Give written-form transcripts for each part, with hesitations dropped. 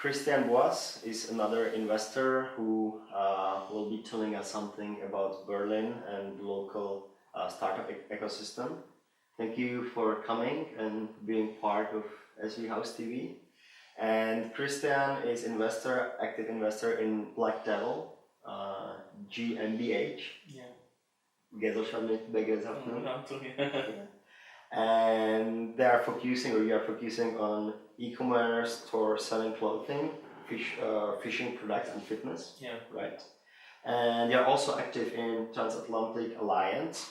Christian Boas is another investor who will be telling us something about Berlin and the local startup ecosystem. Thank you for coming and being part of svhouse.tv. And Christian is active investor in Black Devil, GmbH. Yeah. And you are focusing on e-commerce, store selling clothing, fishing products and fitness. Yeah. Right. And you're also active in Transatlantic Alliance,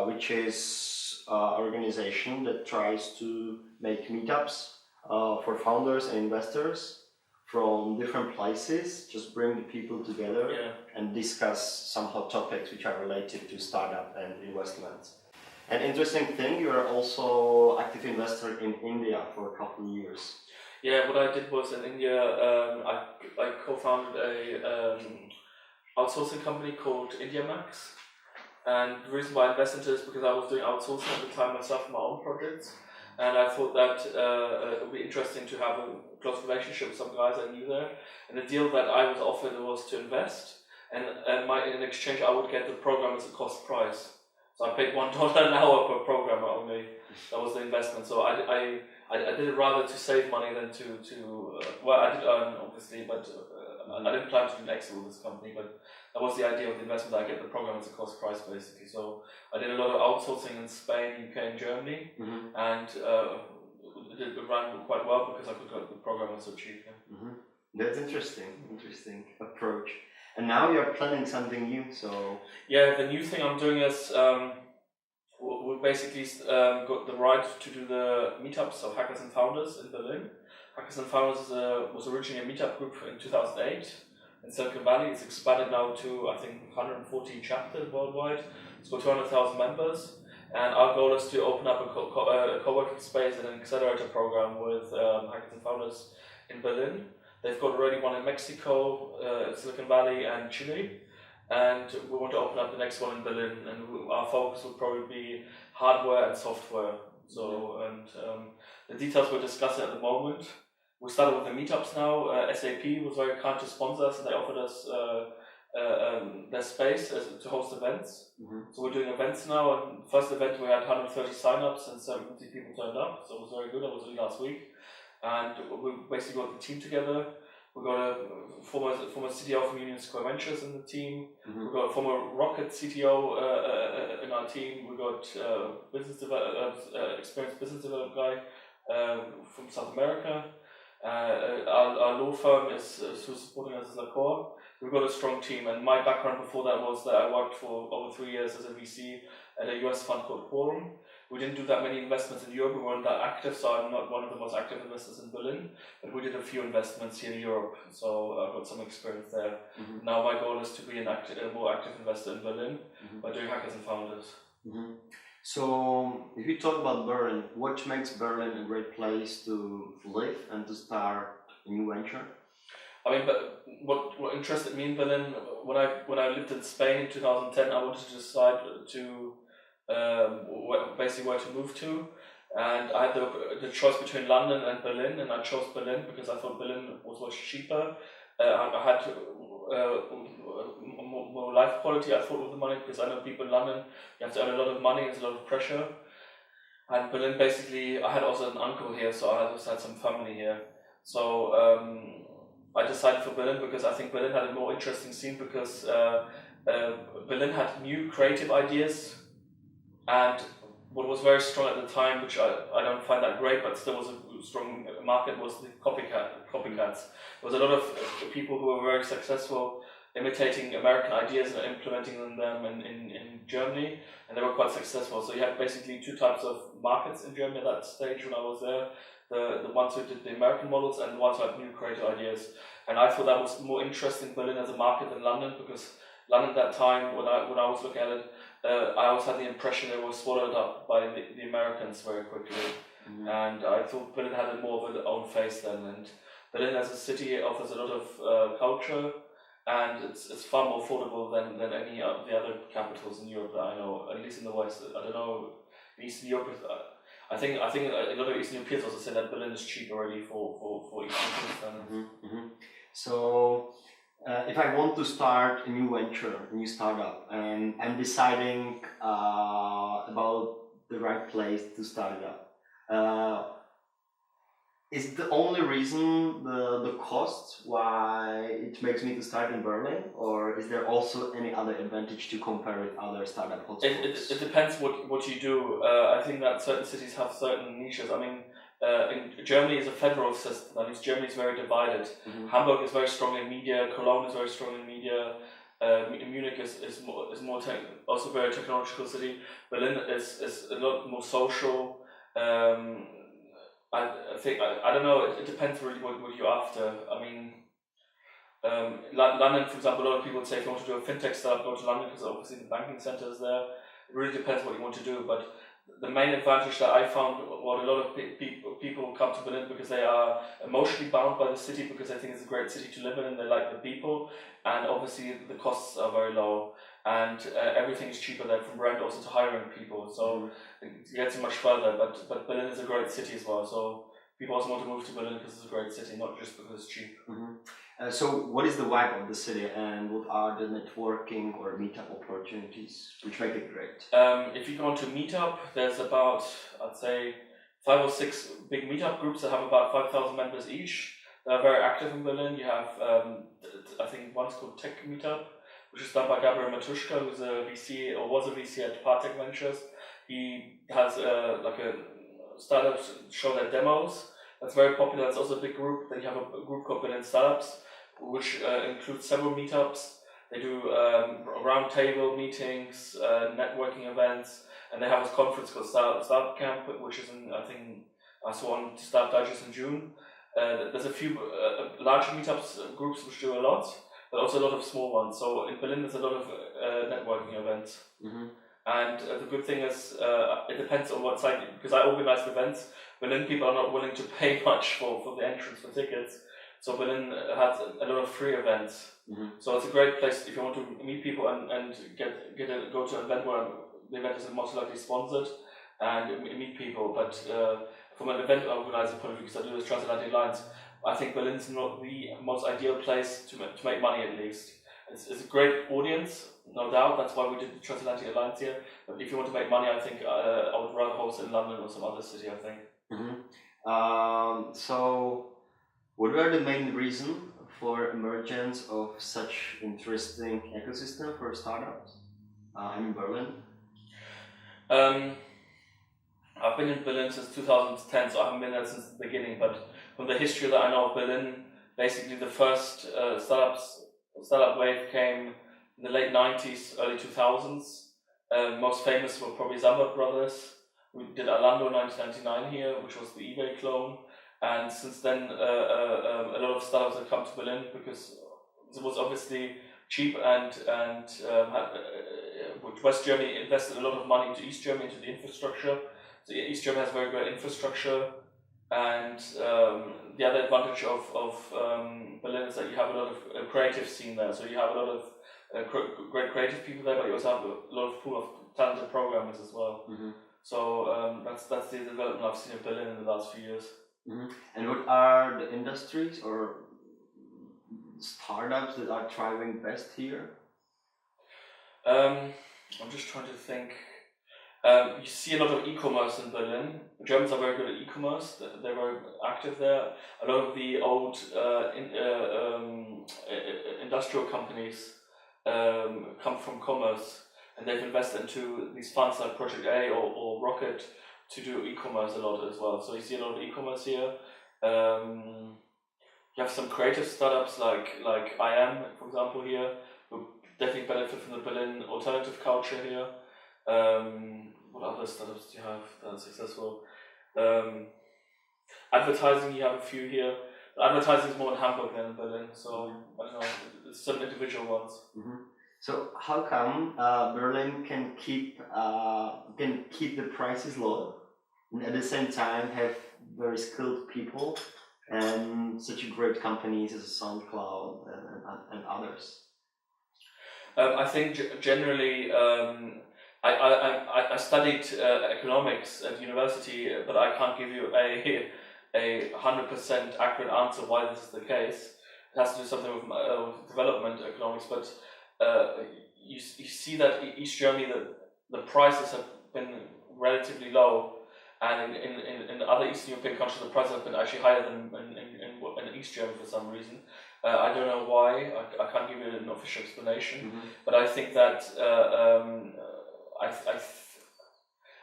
which is an organization that tries to make meetups for founders and investors from different places, just bring the people together and discuss somehow topics which are related to startup and investments. An interesting thing, you are also active investor in India for a couple of years. Yeah, what I did was in India, I co-founded a outsourcing company called IndiaMax. And the reason why I invested into it is because I was doing outsourcing at the time myself in my own projects. And I thought that it would be interesting to have a close relationship with some guys I knew there. And the deal that I was offered was to invest. And in exchange, I would get the program as a cost price. So I paid $1 an hour per programmer only. That was the investment. So I did it rather to save money than well, I did earn obviously, but I didn't plan to do an exit with this company. But that was the idea of the investment. I get the program as a cost price basically. So I did a lot of outsourcing in Spain, UK, and Germany, and it ran quite well because I could get the program was so cheap. Yeah. That's interesting approach. And now you're planning something new, so... Yeah, the new thing I'm doing is we basically got the right to do the meetups of Hackers and Founders in Berlin. Hackers and Founders was originally a meetup group in 2008 in Silicon Valley. It's expanded now to, I think, 140 chapters worldwide. It's got 200,000 members. And our goal is to open up a co-working space and an accelerator program with Hackers and Founders in Berlin. They've got already one in Mexico, Silicon Valley, and Chile, and we want to open up the next one in Berlin. And our focus will probably be hardware and software. So, and the details we're discussing at the moment. We started with the meetups now. SAP was very kind to sponsor us, and they offered us their space to host events. So we're doing events now. And first event we had 130 signups and 70 people turned up. So it was very good. That was only last week. And we basically got the team together. We got a former CTO from Union Square Ventures in the team. We got a former Rocket CTO in our team. We got experienced business development guy from South America. Our law firm is who's supporting us as a core. We've got a strong team. And my background before that was that I worked for over 3 years as a VC at a US fund called Quorum. We didn't do that many investments in Europe, we weren't that active, so I'm not one of the most active investors in Berlin, but we did a few investments here in Europe, so I've got some experience there. Now my goal is to be a more active investor in Berlin by doing Hackers and Founders. So, if you talk about Berlin, what makes Berlin a great place to live and to start a new venture? I mean, but what interested me in Berlin, when I lived in Spain in 2010, I wanted to decide to basically where to move to, and I had the choice between London and Berlin, and I chose Berlin because I thought Berlin was much cheaper. I had more life quality, I thought, with the money, because I know people in London, you have to earn a lot of money, it's a lot of pressure. And Berlin, basically, I had also an uncle here, so I also had some family here. So I decided for Berlin because I think Berlin had a more interesting scene, because Berlin had new creative ideas. And what was very strong at the time, which I don't find that great, but still was a strong market, was the copycats. There was a lot of people who were very successful imitating American ideas and implementing them in Germany, and they were quite successful. So you had basically two types of markets in Germany at that stage when I was there. The ones who did the American models and the ones who had new creative ideas. And I thought that was more interesting, Berlin as a market, than London, because London at that time, when I was looking at it, I always had the impression they were swallowed up by the Americans very quickly. And I thought Berlin had more of its own face then. And Berlin as a city offers a lot of culture, and it's far more affordable than any of the other capitals in Europe that I know, at least in the West. I don't know, in Eastern Europe, I think a lot of Eastern Europeans also say that Berlin is cheap already for Eastern Europeans. So if I want to start a new venture, a new startup, and I'm deciding about the right place to start it up, is the only reason the cost why it makes me to start in Berlin, or is there also any other advantage to compare with other startup hotspots? It depends what you do. I think that certain cities have certain niches. I mean, in Germany is a federal system. That means Germany is very divided. Mhm. Hamburg is very strong in media. Cologne is very strong in media. Munich is more also a very technological city. Berlin is a lot more social. I think I don't know. It depends really what you're after. I mean, London, for example, a lot of people would say if you want to do a fintech startup, go to London because obviously the banking centre is there. It really depends what you want to do, but the main advantage that I found, what a lot of people come to Berlin because they are emotionally bound by the city, because they think it's a great city to live in and they like the people, and obviously the costs are very low, and everything is cheaper there, from rent also to hiring people, so it gets much further, but Berlin is a great city as well, so people also want to move to Berlin because it's a great city, not just because it's cheap. So what is the vibe of the city, and what are the networking or meetup opportunities which make it great? If you go to Meetup, there's about, I'd say, 5 or 6 big meetup groups that have about 5,000 members each. They're very active in Berlin. You have, I think one's called Tech Meetup, which is done by Gabriel Matushka, who's a VC, or was a VC at Partech Ventures. He has like a startups show their demos. That's very popular. That's also a big group. Then you have a group called Berlin Startups, which includes several meetups. They do roundtable meetings, networking events, and they have a conference called Startup Camp, which is in, I think, I saw on Startup Digest in June. There's a few large meetups groups which do a lot, but also a lot of small ones. So in Berlin, there's a lot of networking events. And the good thing is, it depends on what side, because I organize events. Berlin people are not willing to pay much for the entrance for tickets. So Berlin has a lot of free events. So it's a great place if you want to meet people and go to an event where the event is most likely sponsored and meet people. But from an event organizer point of view, because I do this transatlantic lines, I think Berlin's not the most ideal place to make money, at least. It's a great audience, no doubt. That's why we did the Transatlantic Alliance here. But if you want to make money, I think I would rather host in London or some other city, I think. So what are the main reasons for emergence of such interesting ecosystem for startups in Berlin? I've been in Berlin since 2010, so I haven't been there since the beginning. But from the history that I know of Berlin, basically the first startup wave came in the late 90s, early 2000s. Most famous were probably Zamba Brothers. We did Alando in 1999 here, which was the eBay clone. And since then, a lot of startups have come to Berlin because it was obviously cheap, and West Germany invested a lot of money into East Germany, into the infrastructure. So East Germany has very great infrastructure, and the other advantage of Berlin is that you have a lot of creative scene there. So you have a lot of great creative people there, but you also have a lot of pool of talented programmers as well. So that's the development I've seen in Berlin in the last few years. And what are the industries or startups that are thriving best here? I'm just trying to think. You see a lot of e-commerce in Berlin. The Germans are very good at e-commerce. They're very active there. A lot of the old industrial companies come from commerce, and they've invested into these funds like Project A or Rocket to do e-commerce a lot as well. So you see a lot of e-commerce here. You have some creative startups like I Am, for example, here, who definitely benefit from the Berlin alternative culture here. What other startups do you have that are successful? Advertising, you have a few here. Advertising is more in Hamburg than in Berlin, so I don't know, it's some individual ones. So how come Berlin can keep the prices low and at the same time have very skilled people and such great companies as SoundCloud and others? I think generally, I studied economics at university, but I can't give you a 100% accurate answer why this is the case. it has to do something with development economics, but you see that East Germany, the prices have been relatively low, and in other Eastern European countries, the prices have been actually higher than in East Germany for some reason. I don't know why. I can't give you an official explanation, but I think that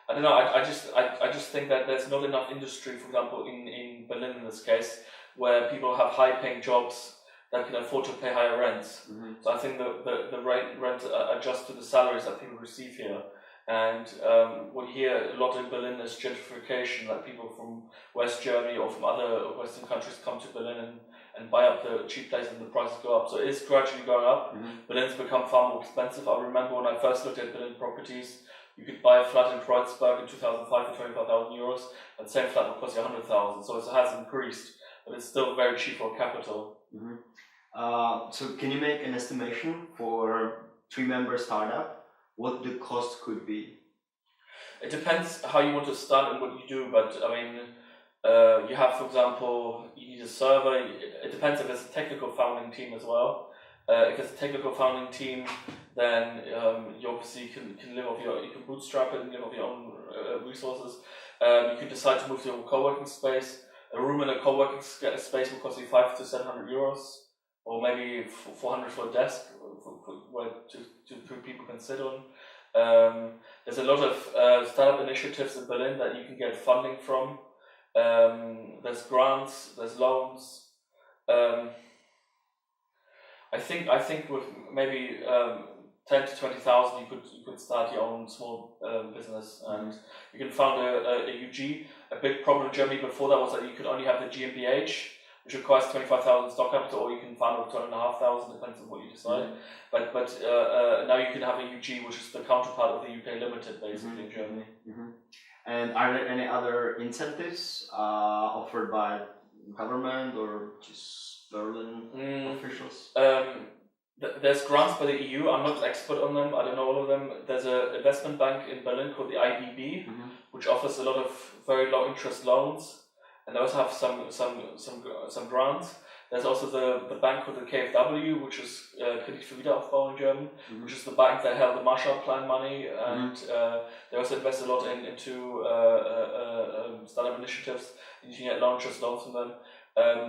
I don't know. I just think that there's not enough industry, for example, in Berlin in this case, where people have high-paying jobs that can afford to pay higher rents. So I think the rent adjusts to the salaries that people receive here. And what you hear a lot in Berlin is gentrification, like people from West Germany or from other Western countries come to Berlin and buy up the cheap places and the prices go up. So it is gradually going up. Berlin's become far more expensive. I remember when I first looked at Berlin properties, you could buy a flat in Kreuzberg in 2005 for 25,000 euros, and the same flat would cost you 100,000. So it has increased, but it's still very cheap for capital. So can you make an estimation for 3-member startup, what the cost could be? It depends how you want to start and what you do, but I mean, you have, for example, you need a server. It depends if it's a technical founding team as well. If it's a technical founding team, then you obviously can live off you can bootstrap it and live off your own resources. You can decide to move to a co-working space. A room in a co-working space will cost you 500 to 700 euros, or maybe 400 for a desk, where two people can sit on. There's a lot of startup initiatives in Berlin that you can get funding from. There's grants, there's loans. I think with maybe 10 to 20,000, you could start your own small business, and you can found a UG. A big problem in Germany before that was that you could only have the GmbH, which requires 25,000 stock capital, or you can fund with 2,500, depends on what you decide. But now you can have a UG, which is the counterpart of the UK Limited, basically in Germany. And are there any other incentives offered by government or just Berlin officials? There's grants by the EU. I'm not an expert on them. I don't know all of them. There's an investment bank in Berlin called the IBB, which offers a lot of very low interest loans, and they also have some grants. There's also the bank called the KfW, which is Kredit für Wiederaufbau in German, which is the bank that held the Marshall Plan money, and they also invest a lot into startup initiatives. You can get loans from them.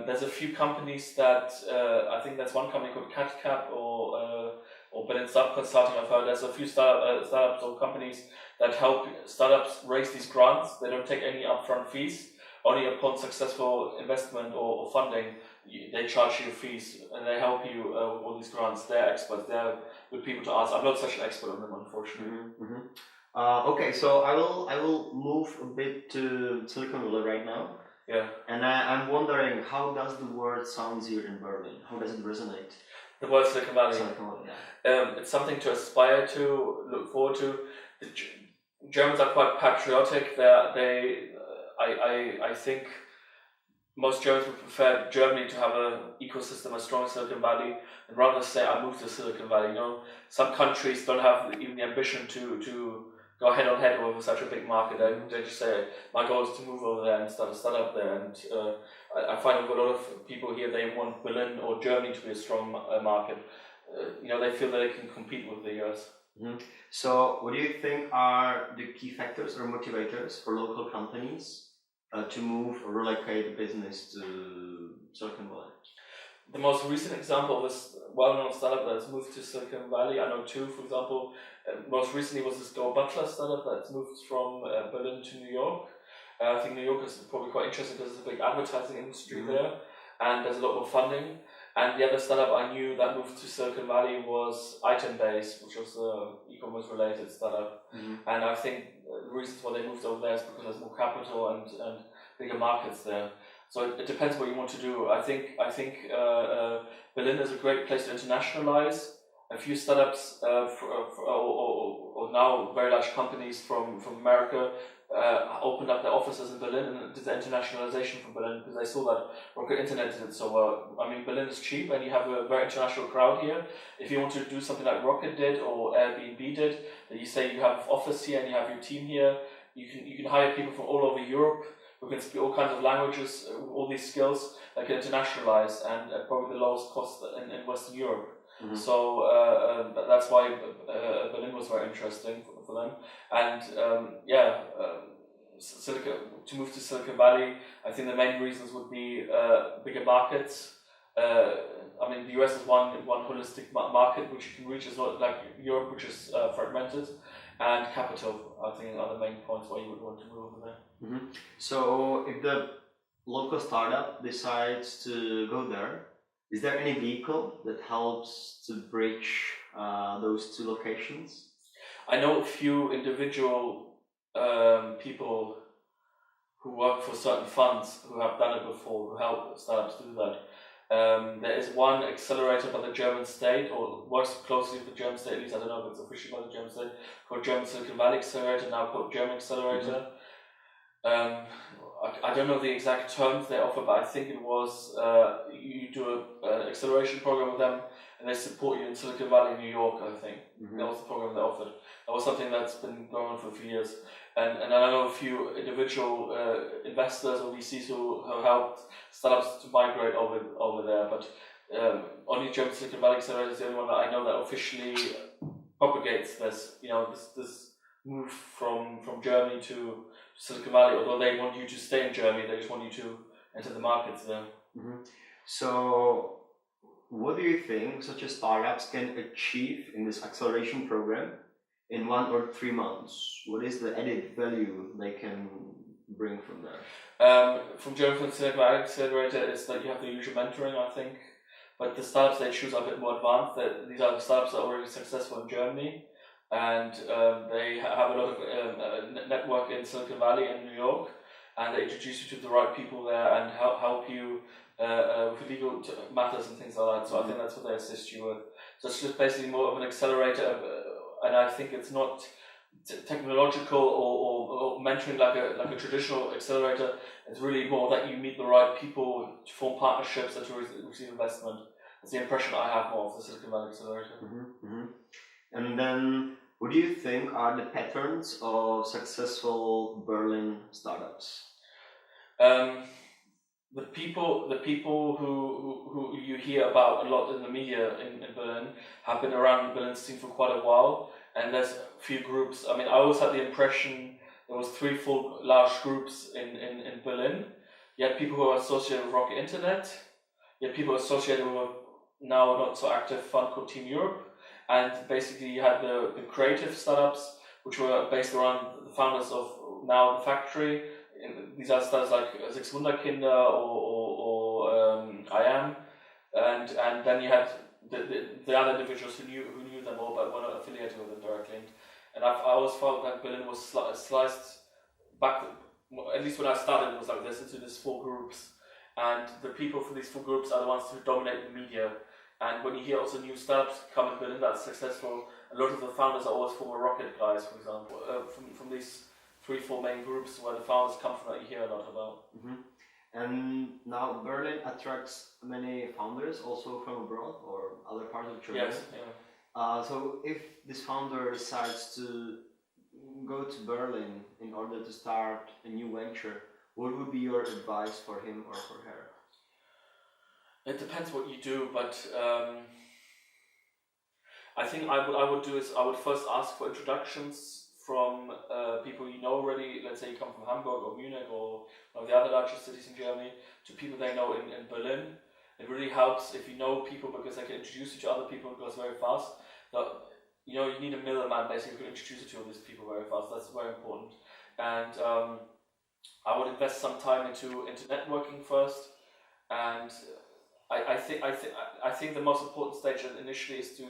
There's a few companies that I think there's one company called CatCap or Berlin Startup Consulting. I've heard there's a few startups or companies that help startups raise these grants. They don't take any upfront fees. Only upon successful investment or funding, they charge you fees, and they help you with all these grants. They're experts. They're good people to ask. I'm not such an expert on them, unfortunately. Okay, so I will move a bit to Silicon Valley right now. Yeah. And I'm wondering, how does the word sound here in Berlin? How does it resonate? The word Silicon Valley. It's something to aspire to, look forward to. The Germans are quite patriotic. I think most Germans would prefer Germany to have an ecosystem as strong as Silicon Valley, and rather say I moved to Silicon Valley. You know, some countries don't have even the ambition to go head on head over such a big market. They just say my goal is to move over there and start a startup there. And I find with a lot of people here, they want Berlin or Germany to be a strong market. They feel that they can compete with the US. So, what do you think are the key factors or motivators for local companies to move or relocate a business to Silicon Valley? The most recent example of this well-known startup that has moved to Silicon Valley, I know two, for example. Most recently was this Go Butler startup that's moved from Berlin to New York. I think New York is probably quite interesting because there's a big advertising industry there, and there's a lot more funding. And the other startup I knew that moved to Silicon Valley was Itembase, which was an e-commerce related startup. And I think the reasons why they moved over there is because there's more capital and bigger markets there. So it depends what you want to do. I think Berlin is a great place to internationalize. A few startups or now very large companies from America opened up their offices in Berlin and did the internationalization from Berlin because they saw that Rocket Internet did it so well. I mean, Berlin is cheap and you have a very international crowd here. If you want to do something like Rocket did or Airbnb did, that you say you have office here and you have your team here, you can hire people from all over Europe. we can speak all kinds of languages, all these skills that can internationalize, and at probably the lowest cost in Western Europe. Mhm. So that's why Berlin was very interesting for them. And to move to Silicon Valley, I think the main reasons would be bigger markets. I mean, the US is one holistic market which you can reach, as well like Europe, which is fragmented, and capital. I think are the main points why you would want to move over there. Mm-hmm. So, if the local startup decides to go there, is there any vehicle that helps to bridge those two locations? I know a few individual people who work for certain funds who have done it before, who help startups do that. There is one accelerator by the German state, or works closely with the German state, at least I don't know if it's officially by the German state, called German Silicon Valley Accelerator, now called German Accelerator. Mm-hmm. I don't know the exact terms they offer, but I think it was you do an acceleration program with them, and they support you in Silicon Valley, New York. I think that was the program they offered. That was something that's been going on for a few years, and I know a few individual investors or VCs who have helped startups to migrate over there. But only German Silicon Valley Accelerator is the only one that I know that officially propagates this. This move from Germany to Silicon Valley, although they want you to stay in Germany, they just want you to enter the markets there. Mm-hmm. So, what do you think such as startups can achieve in this acceleration program in 1 or 3 months? What is the added value they can bring from there? From German Silicon Valley Accelerator is that you have the usual mentoring, I think, but the startups they choose are a bit more advanced. These are the startups that are already successful in Germany, and they have a lot of network in Silicon Valley and New York, and they introduce you to the right people there and help you with legal matters and things like that. So I think that's what they assist you with. So it's just basically more of an accelerator, and I think it's not technological or mentoring like a traditional accelerator. It's really more that you meet the right people to form partnerships and to receive investment. That's the impression I have more of the Silicon Valley Accelerator. Mm-hmm, mm-hmm. And then, what do you think are the patterns of successful Berlin startups? The people who you hear about a lot in the media in Berlin have been around the Berlin scene for quite a while, and there's a few groups. I mean, I always had the impression there was 3-4 large groups in Berlin. You had people who are associated with Rocket Internet, you had people associated with now not so active fund called Team Europe, and basically you had the creative startups, which were based around the founders of now the factory. These are startups like Six Wunderkinder or I Am, and then you had the other individuals who knew them all but were not affiliated with them directly. And I always felt that Berlin was sliced back, at least when I started, it was like this, into these 4 groups, and the people from these 4 groups are the ones who dominate the media. And when you hear also new startups come in Berlin that's successful, a lot of the founders are always former Rocket guys, for example, from these 3-4 main groups where the founders come from that you hear a lot about. Mm-hmm. And now Berlin attracts many founders also from abroad or other parts of Germany. Yes, yeah. So if this founder decides to go to Berlin in order to start a new venture, what would be your advice for him or for her? It depends what you do, but I think I would do is I would first ask for introductions from people you know already. Let's say you come from Hamburg or Munich or one of the other largest cities in Germany, to people they know in Berlin. It really helps if you know people, because they can introduce you to other people. It goes very fast. You need a middleman basically who can introduce you to all these people very fast. That's very important. And I would invest some time into networking first. And I think the most important stage initially is to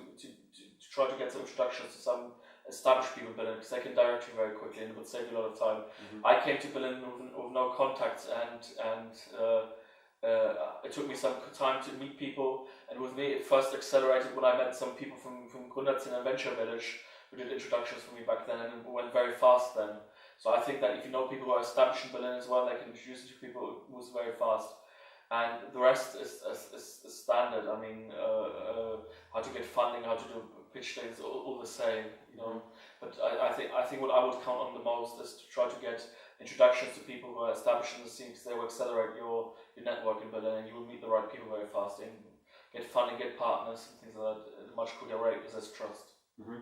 try to get some introductions to some established people in Berlin, because they can direct you very quickly and it would save you a lot of time. Mm-hmm. I came to Berlin with no contacts, and it took me some time to meet people, and with me it first accelerated when I met some people from Gründerzin and Venture Village who did introductions for me back then, and it went very fast then. So I think that if you know people who are established in Berlin as well, they can introduce you to people who moves very fast. And the rest is standard. I mean, how to get funding, how to do pitch things, all the same, But I think what I would count on the most is to try to get introductions to people who are established in the scene, because they will accelerate your network in Berlin, and you will meet the right people very fast and get funding, get partners and things like that at a much quicker rate because there's trust. Mm-hmm.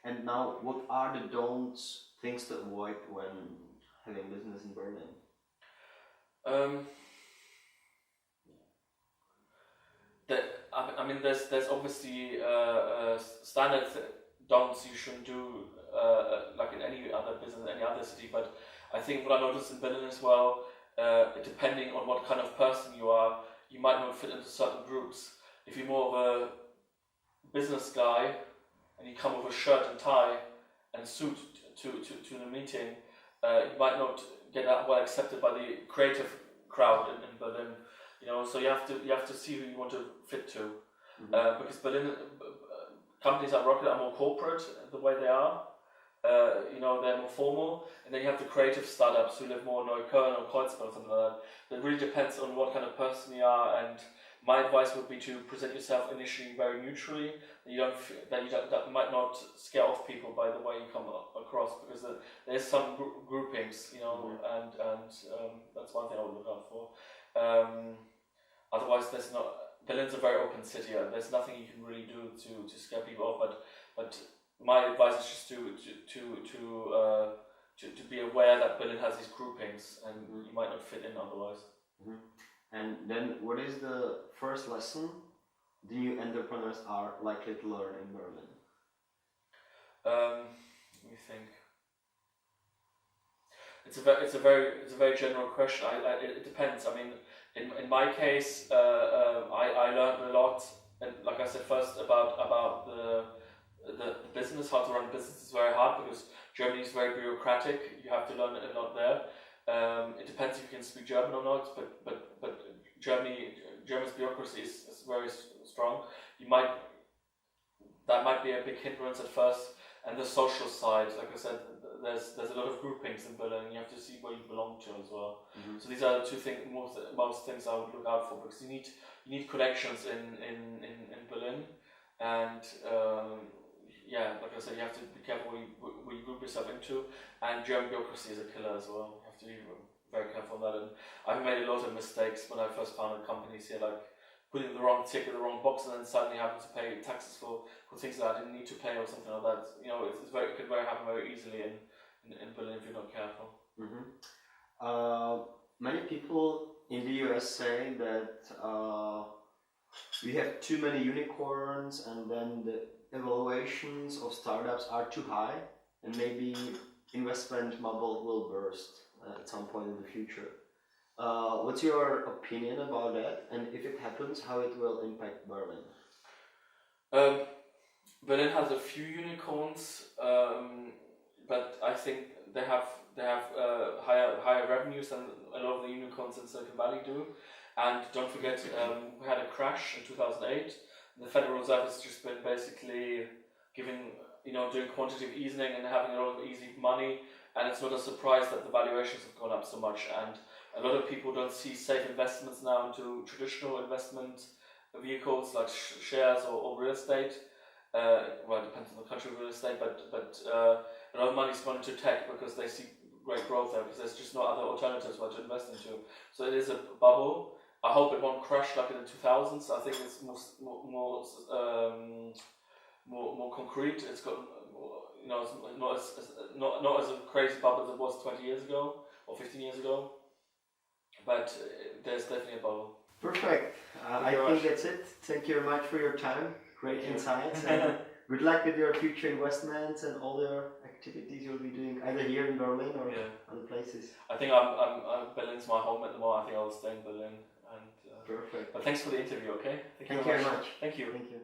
And now, what are the don'ts, things to avoid when having business in Berlin? I mean, there's obviously standard don'ts you shouldn't do, like in any other business, any other city. But I think what I noticed in Berlin as well, depending on what kind of person you are, you might not fit into certain groups. If you're more of a business guy and you come with a shirt and tie and suit to the meeting, you might not get that well accepted by the creative crowd in Berlin. You know, so you have to see who you want to fit to, because Berlin companies like Rocket are more corporate the way they are. You know, they're more formal, and then you have the creative startups who live more in Neukölln or Kreuzberg or something like that. It really depends on what kind of person you are, and my advice would be to present yourself initially very neutrally. That might not scare off people by the way you come across, because there's some groupings, you know, and that's one thing I would look out for. Otherwise, Berlin's a very open city. There's nothing you can really do to scare people off. But my advice is just to be aware that Berlin has these groupings, and you might not fit in otherwise. And then, what is the first lesson the new entrepreneurs are likely to learn in Berlin? Let me think. It's a very general question. It depends. I mean, in my case, I learned a lot, and like I said first about the business, how to run a business is very hard because Germany is very bureaucratic. You have to learn a lot there. It depends if you can speak German or not, but German's bureaucracy is very strong. That might be a big hindrance at first. And the social side, like I said, there's a lot of groupings in Berlin. You have to see where you belong to as well. So these are the two things, most things I would look out for, because you need connections in Berlin, and like I said, you have to be careful where you group yourself into. And German bureaucracy is a killer as well. You have to be very careful on that. And I've made a lot of mistakes when I first founded companies here, like putting the wrong tick in the wrong box and then suddenly having to pay taxes for things that I didn't need to pay or something like that. You know, it could happen very easily in Berlin if you're not careful. Many people in the US say that we have too many unicorns, and then the evaluations of startups are too high, and maybe investment bubble will burst at some point in the future. What's your opinion about that? And if it happens, how it will impact Berlin? Berlin has a few unicorns, but I think they have higher revenues than a lot of the unicorns in Silicon Valley do. And don't forget, we had a crash in 2008. The Federal Reserve has just been basically doing quantitative easing and having a lot of easy money. And it's not a surprise that the valuations have gone up so much. And a lot of people don't see safe investments now into traditional investment vehicles like shares or real estate. Well, it depends on the country of real estate, but a lot of money's gone into tech because they see great growth there, because there's just no other alternatives where to invest into. So it is a bubble. I hope it won't crash like in the 2000s. I think it's more concrete. It's got it's not as a crazy bubble as it was 20 years ago or 15 years ago, but there's definitely a bubble. Perfect. I think that's it. Thank you very much for your time. Great insights. And good luck with your future investments and all your activities you'll be doing either here in Berlin or other places. I think Berlin's my home at the moment. I think I'll stay in Berlin. And perfect. But thanks for the interview. Okay. Thank you very much. Thank you. Thank you.